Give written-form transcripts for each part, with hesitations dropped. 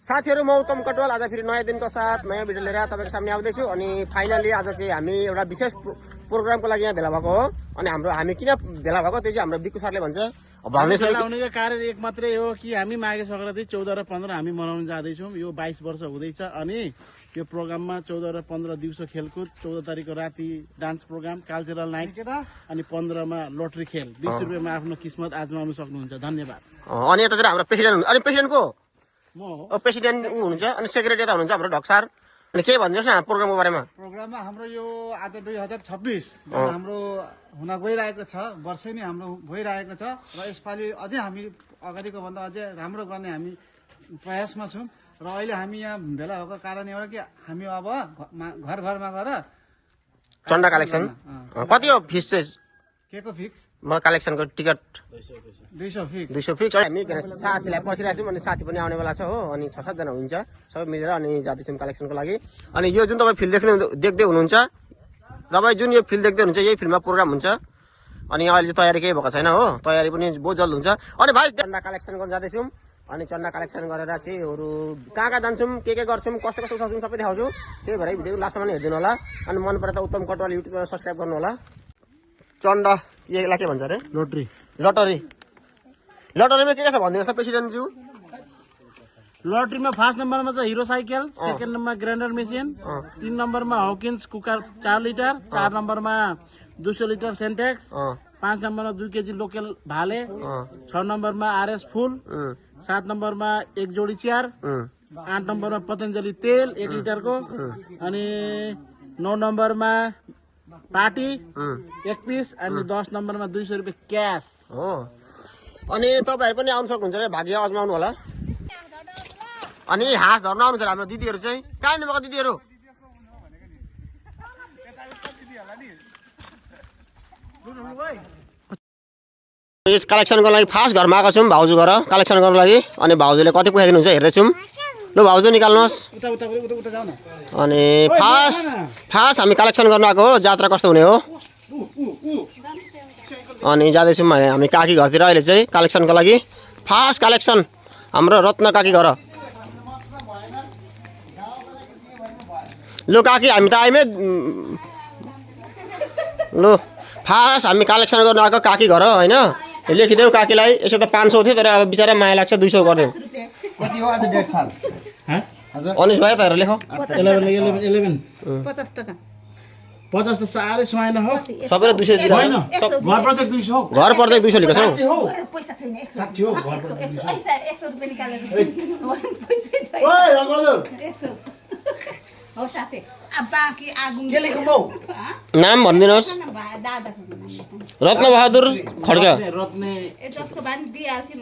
साथीहरु म उत्तम कटवाल आज फेरि नयाँ दिनको साथ नयाँ भिडियो लिएर तपाईको सामने आउँदैछु अनि फाइनली आज चाहिँ हामी एउटा विशेष प्रोग्रामको लागि यहाँ भेला भएको हो अनि हामी किन भेला भएको त्यो चाहिँ हाम्रो बिक्कु सरले भन्छ आउनेको कारण एक मात्रै हो कि हामी माघे संक्रान्ति 14 र 15 हामी मनाउन जाँदैछौँ। यो 22 वर्ष हुँदैछ अनि यो प्रोग्राममा 14 र 15 दिउँसो खेलकुद, 14 तारिकको राति डान्स प्रोग्राम कल्चरल नाइट अनि 15 मा लोटरी खेल 20 रुपैयाँमा आफ्नो किस्मत आजमाउन सक्नुहुन्छ। धन्यवाद। अनि यतातिर हाम्रो प्रेसिडेन्ट अनि प्रेसिडेन्टको म हो प्रेसिडेन्ट हुनुहुन्छ अनि सेक्रेटरी हुनुहुन्छ हाम्रो ढक्सार अनि के भनिदिनुहोस् न प्रोग्रामको बारेमा। प्रोग्राममा हाम्रो यो आज 2026 हाम्रो हुन गइरहेको छ वर्षै नै हाम्रो भइरहेको छ र यसपालि अझै हामी अगाडिको भन्दा अझै राम्रो गर्ने हामी प्रयासमा छौँ र अहिले हामी यहाँ भेला भएको कारण एउटा कि हामी अब घर घरमा गएर चन्दा कलेक्सन कति हो फिस चाहिँ के को फिक्स म कलेक्सनको टिकट 200 फिक्स हामी साथीलाई पर्खिरहेको छौँ अनि साथी पनि आउनेवाला छ हो अनि 6-7 जना हुन्छ सबै मिलेर अनि जाँदैछौँ कलेक्सनको लागि। अनि यो जुन तपाईँ फिल्ड देख्दै हुनुहुन्छ तपाईँ जुन यो फिल्ड देख्दै हुनुहुन्छ यही फिल्डमा प्रोग्राम हुन्छ अनि अहिले चाहिँ तयारी केही भएको छैन हो तयारी पनि बहुत जल्द हुन्छ। अनि भाइ चन्दा कलेक्सन गर्न जाँदैछौँ अनि चन्दा कलेक्सन गरेर चाहिँ अरू कहाँ जान्छौँ के गर्छौँ कस्तो सक्छौँ सबै देखाउँछु त्यही भएर भिडियो लास्टसम्म हेरिदिनु होला अनि मन परे त उत्तम कटवाल युट्युबमा सब्सक्राइब गर्नु होला। चन्दा यसलाई के भन्छ अरे लटरीमा के छ भनिदिनुहोस् त प्रेसिडेन्टज्यू। लटरीमा फर्स्ट नम्बरमा छ हिरो साइकल, सेकेन्ड नम्बरमा ग्राइन्डर मेसिन, 3 नम्बरमा हकिन्स कुकर 4 लिटर, 4 नम्बरमा 200 लिटर सेन्टेक्स, 5 नम्बरमा 2 केजी लोकल भाले, 6 नम्बरमा आरएस फुल, 7 नम्बरमा 1 जोडी चियर, 8 नम्बरमा पतञ्जली तेल 1 लिटरको अनि 9 नम्बरमा पार्टी 1 पिस अनि 10 नम्बरमा 200 रुपियाँ क्यास हो। अनि तपाईँहरू पनि आउनु सक्नुहुन्छ रे भाग्य अजमाउनु होला। अनि हाँस धर्न आउनु छ हाम्रो दिदीहरू चाहिँ कहाँ हिँड्नु भएको दिदीहरू कलेक्सन गर्नको लागि फास्ट घरमा आएको छौँ भाउजू घर कलेक्सन गर्नको लागि अनि भाउजूले कति पैसा दिनुहुन्छ हेर्दैछौँ ल भाउजू निकाल्नुहोस्। अनि फास्ट हामी कलेक्सन गर्न आएको हो जात्रा कस्तो हुने हो अनि जाँदैछौँ हामी काकी घरतिर अहिले चाहिँ कलेक्सनको लागि फास्ट कलेक्सन हाम्रो रत्न काकी घर। लु काकी हामी त आइमै लु फास्ट हामी कलेक्सन गर्न आएको काकी घर होइन लेखिदेऊ काकीलाई यसो त 500 थियो तर अब बिचरा माया लाग्छ 200 गरिदेऊ। कति हो आज डेट साल अनिस भाइ त लेख 11 50 टका 50 त साह्रै सुहाएन हो सबैले 200 दिनु हैन घर प्रत्येक 200 घर प्रत्येक 200 लिएको छौ पैसा छैन 100 हो घर 100 रुपैयाँ निकालेर पैसा छैन ओइ अगलो 100 हो साथै अब बाँकी आगुन के लेखौँ बौ नाम भनिदिनुहोस् दादाको रत्न बहादुर खड्का रत्ने ए जसको बानी दिइहाल्छु म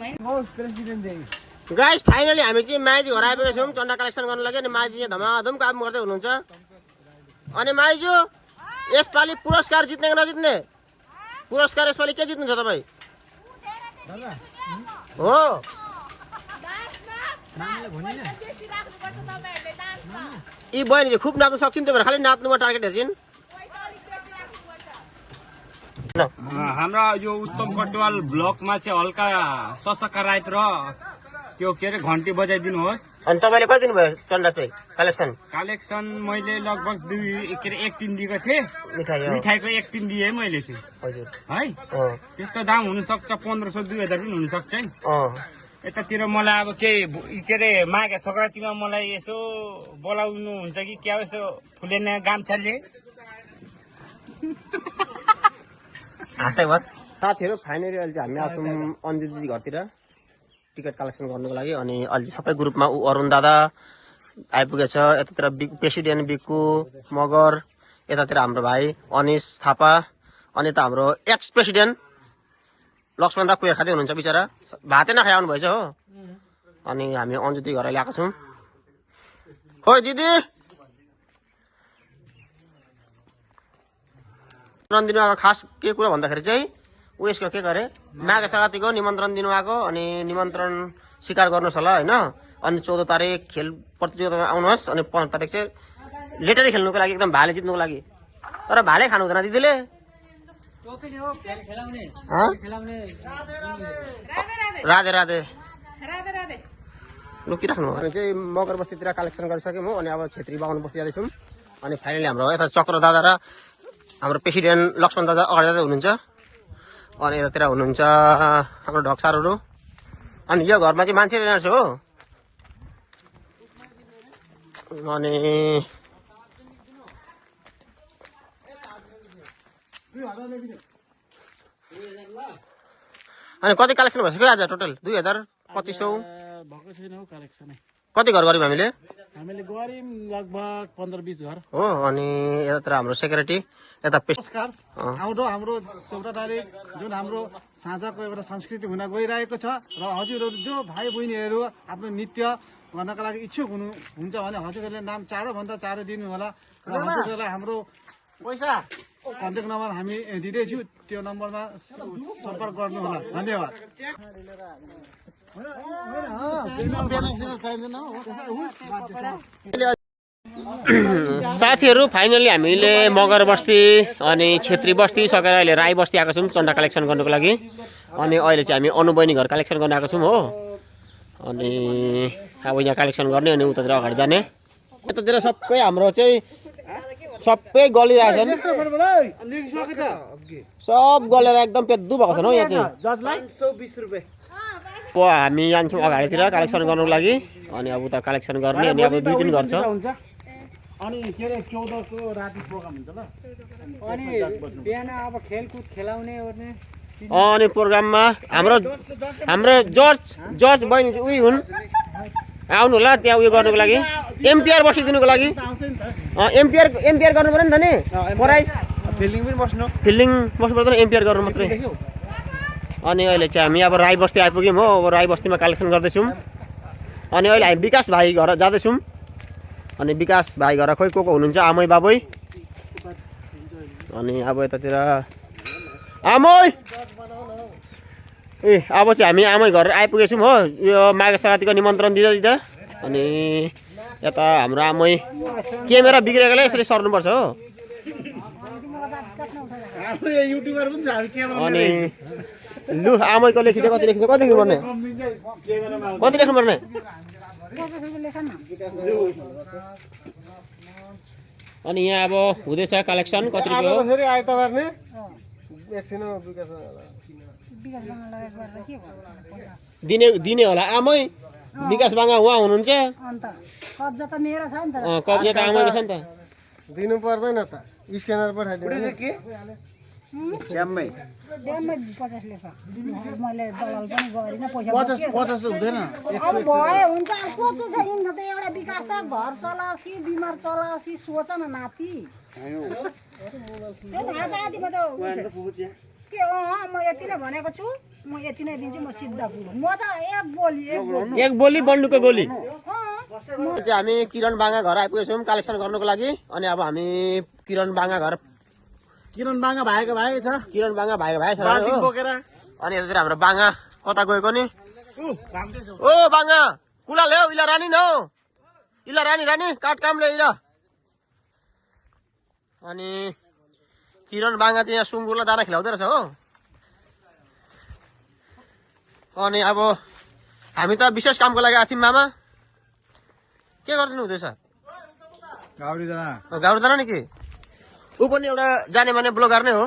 गाइस फाइनली हामी चाहिँ माइजी घर आइपुगेका छौँ चन्दा कलेक्सन गर्न लागि अनि माइजी यहाँ धमाधम काम गर्दै हुनुहुन्छ। अनि माइजू यसपालि पुरस्कार जित्ने कि नजित्ने पुरस्कार यसपालि के जित्नुहुन्छ तपाईँ हो यी बहिनी चाहिँ खुब नाच्नु सक्छन् त्यो भएर खालि नाच्नुमा टार्गेट हेर्छिन्। हाम्रा यो उत्तम कटवाल ब्लकमा चाहिँ हल्का सशक्का राइत र त्यो के अरे घन्टी बजाइदिनुहोस्। अनि तपाईँले कति दिनुभयो चन्दा चाहिँ कलेक्सन मैले लगभग 1 दिन दिएको थिएँ मिठाईको 1 दिन दिएँ मैले चाहिँ हजुर है त्यसको दाम हुनसक्छ 1500 2000 पनि हुनसक्छ है। यतातिर मलाई अब के अरे माघे सङ्क्रान्तिमा मलाई यसो बोलाउनु हुन्छ कि क्या यसो फुलेन गाम्छाले हाँस्दै भयो साथीहरू फाइनली अहिले चाहिँ हामी आउँछौँ अन्जु दिदी घरतिर टिकट कलेक्सन गर्नुको लागि अनि अहिले सबै ग्रुपमा अरुण दादा आइपुगेछ यतातिर प्रेसिडेन्ट बिक्कु मगर यतातिर हाम्रो भाइ अनिस थापा अनि यता हाम्रो एक्स प्रेसिडेन्ट लक्ष्मण दा कुएर खाँदै हुनुहुन्छ बिचरा भातै नखाइ आउनु भएछ हो। अनि हामी अन्जु दिदी घर ल्याएको छौँ खोइ दिदी निमन्त्रण दिनुभएको खास के कुरा भन्दाखेरि चाहिँ उयसको के गरे माघे सङ्क्रान्तिको निमन्त्रण दिनुभएको अनि निमन्त्रण स्वीकार गर्नुहोस् होला होइन। अनि 14 तारिक खेल प्रतियोगितामा आउनुहोस् अनि 15 तारिक चाहिँ लेटरी खेल्नुको लागि एकदम भाले जित्नुको लागि तर भाले खानु हुँदैन दिदीले राधे राधे रोकिराख्नु हामी चाहिँ मगर बस्तीतिर कलेक्सन गरिसक्यौँ हो अनि अब छेत्री बाहुन बस्ती जाँदैछौँ अनि फाइनली हाम्रो यता चक्र दादा र हाम्रो प्रेसिडेन्ट लक्ष्मण दादा अगाडि जाँदै हुनुहुन्छ अनि यतातिर हुनुहुन्छ हाम्रो ढक्सारहरू अनि यो घरमा चाहिँ मान्छे रहेछ हो अनि कति कलेक्सन भइसक्यो आज टोटल 2200 भएको छैन हौ कलेक्सनै कति घर गऱ्यौँ हामीले गऱ्यौँ लगभग 15-20 घर हो अनि यतातिर हाम्रो सेक्युरिटी यता नमस्कार आउँदो हाम्रो 14 तारिक जुन हाम्रो साँझको एउटा संस्कृति हुन गइरहेको छ र हजुरहरू जो भाइ बहिनीहरू आफ्नो नृत्य गर्नका लागि इच्छुक हुन्छ भने हजुरहरूले नाम चाँडोभन्दा चाँडो दिनु होला र हजुरहरूलाई हाम्रो पैसा कन्ट्याक्ट नम्बर हामी दिँदैछु त्यो नम्बरमा सम्पर्क गर्नु होला धन्यवाद साथीहरू फाइनली हामीले मगर बस्ती अनि छेत्री बस्ती सकेर अहिले राई बस्ती आएको छौँ चन्दा कलेक्सन गर्नुको लागि अनि अहिले चाहिँ हामी अनुबहिनी घर कलेक्सन गर्न आएको छौँ हो अनि अब यहाँ कलेक्सन गर्ने अनि उतातिर अगाडि जाने यतातिर सबै हाम्रो चाहिँ सबै गलिरहेछन् सब गलेर एकदम पेद्दु भएको छन् हो यहाँ चाहिँ हामी जान्छौँ अगाडितिर कलेक्सन गर्नुको लागि अनि अब उता कलेक्सन गर्ने अनि अब 2-3 घर छ अनि के अरे 14 को राति प्रोग्राम हुन्छ ल अनि बिहान अब खेलकुद खेलाउने ओर्ने अनि प्रोग्राममा हाम्रो जज बहिनी चाहिँ उही हुन् आउनु होला त्यहाँ उयो गर्नुको लागि एम्पियर बसिदिनुको लागि एम्पियर गर्नु पर्यो नि त नि पराइ फिल्डिङ बस्नु पर्दैन एम्पियर गर्नु मात्रै अनि अहिले चाहिँ हामी अब राई बस्ती आइपुग्यौँ हो अब राई बस्तीमा कलेक्सन गर्दैछौँ अनि अहिले हामी विकास भाइ घर जाँदैछौँ अनि विकास भाइ घर खोइ को हुनुहुन्छ आमै बाबै अनि अब यतातिर आमै ए अब चाहिँ हामी आमै घर आइपुगेछौँ हो यो माघे सङ्क्रान्तिको निमन्त्रण दिँदा अनि यता हाम्रो आमै क्यामेरा बिग्रेकोले यसरी सर्नुपर्छ हो अनि लु आमैको लेखिदियो कति लेखिन्छ कति लेख्नुपर्ने कति लेख्नुपर्ने अनि यहाँ अब हुँदैछ कलेक्सन कति रुपियाँ हो फेरि आइतबार नै एकछिन दिने होला आमै विकास बाङ्गा उहाँ हुनुहुन्छ अन्त कब्जा त मेरो छ नि त कब्जा त आमैको छ नि त दिनु पर्दैन त स्क्यानर पठाइदिनु ड्याममै 50 लेख मैले दलाल पनि गरिन पैसा 50 हुँदैन अब भयो हुन्छ को चाहिँ छैन नि त एउटा विकास छ घर चलाओस् कि बिमार चलाओस् कि सोच न नाति आधामा त के म यति नै भनेको छु म यति नै दिन्छु म सिधा कुरो म त एक बोली बन्डुको गोली चाहिँ हामी किरण बाङ्गा घर आइपुगेछौँ कलेक्सन गर्नुको लागि अनि अब हामी किरण बाङ्गा भाइको छ किरण बाङ्गा भाइ छ बाल्टी बोकेर अनि यतातिर हाम्रो बाङ्गा कता गएको नि ओ बाङ्गा कुला ल्याऊ इला रानी न हौ इला रानी काट काम ल्याउ इला अनि किरण बाङ्गा चाहिँ यहाँ सुँगुरलाई दाना खिलाउँदो रहेछ हो अनि अब हामी त विशेष कामको लागि आएको थियौँ मामा के गरिदिनु हुँदैछ गाउडी दाना नि के ऊ पनि एउटा जाने माने ब्लगर नै हो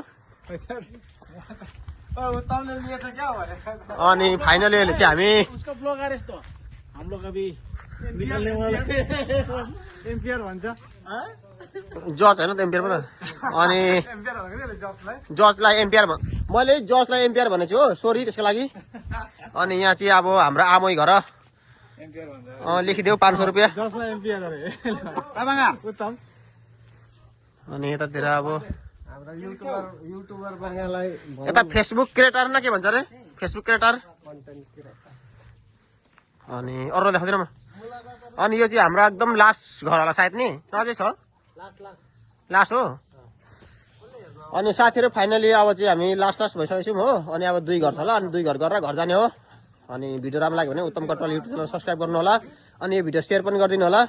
अनि फाइनली अहिले चाहिँ हामी उसको ब्लगर यस्तो हम लोग अभी निकलने वाले एम्पियर भन्छ जज होइन त एम्पियरमा त अनि जजलाई एम्पियर मैले जजलाई एम्पियर भनेको छु हो सरी त्यसको लागि अनि यहाँ चाहिँ अब हाम्रो आमै घर लेखिदेऊ 500 रुपियाँ जसलाई एम्पियर अरे उत्तम अनि यतातिर अब हाम्रो युट्युबर बाङ्गालाई यता फेसबुक क्रिएटर न के भन्छ अरे फेसबुक क्रिएटर अनि अरू देखाउँदैन म अनि यो चाहिँ हाम्रो एकदम लास्ट घर होला सायद नि अझै छ लास्ट हो अनि साथीहरू फाइनली अब चाहिँ हामी लास्ट भइसकेको छौँ हो अनि अब 2 घर छ होला अनि 2 घर गरेर घर जाने हो अनि भिडियो राम्रो लाग्यो भने उत्तम कटवाल युट्युब च्यानल सब्सक्राइब गर्नु होला अनि यो भिडियो सेयर पनि गरिदिनु होला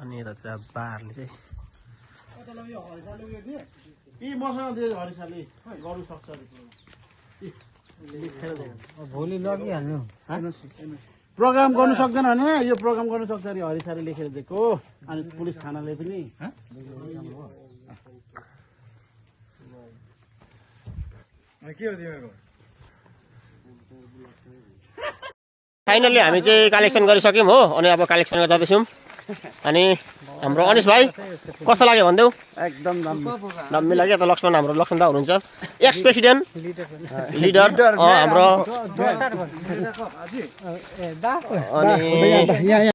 अनि यतातिर बारले चाहिँ मसँग दियो हरिसाले गर्नु सक्छ भोलि लगिहाल्नु प्रोग्राम गर्नु सक्दैन भने यो प्रोग्राम गर्नु सक्छ अरे हरिसाले लेखेर दिएको अनि पुलिस थानाले पनि के हो तिमीहरूको फाइनल्ली हामी चाहिँ कलेक्सन गरिसक्यौँ हो अनि अब कलेक्सन गर्न जाँदैछौँ अनि हाम्रो अनिश भाइ कस्तो लाग्यो भनिदेऊ एकदम दामी लाग्यो त लक्ष्मण दा हुनुहुन्छ एक्स प्रेसिडेन्ट लिडर हाम्रो अनि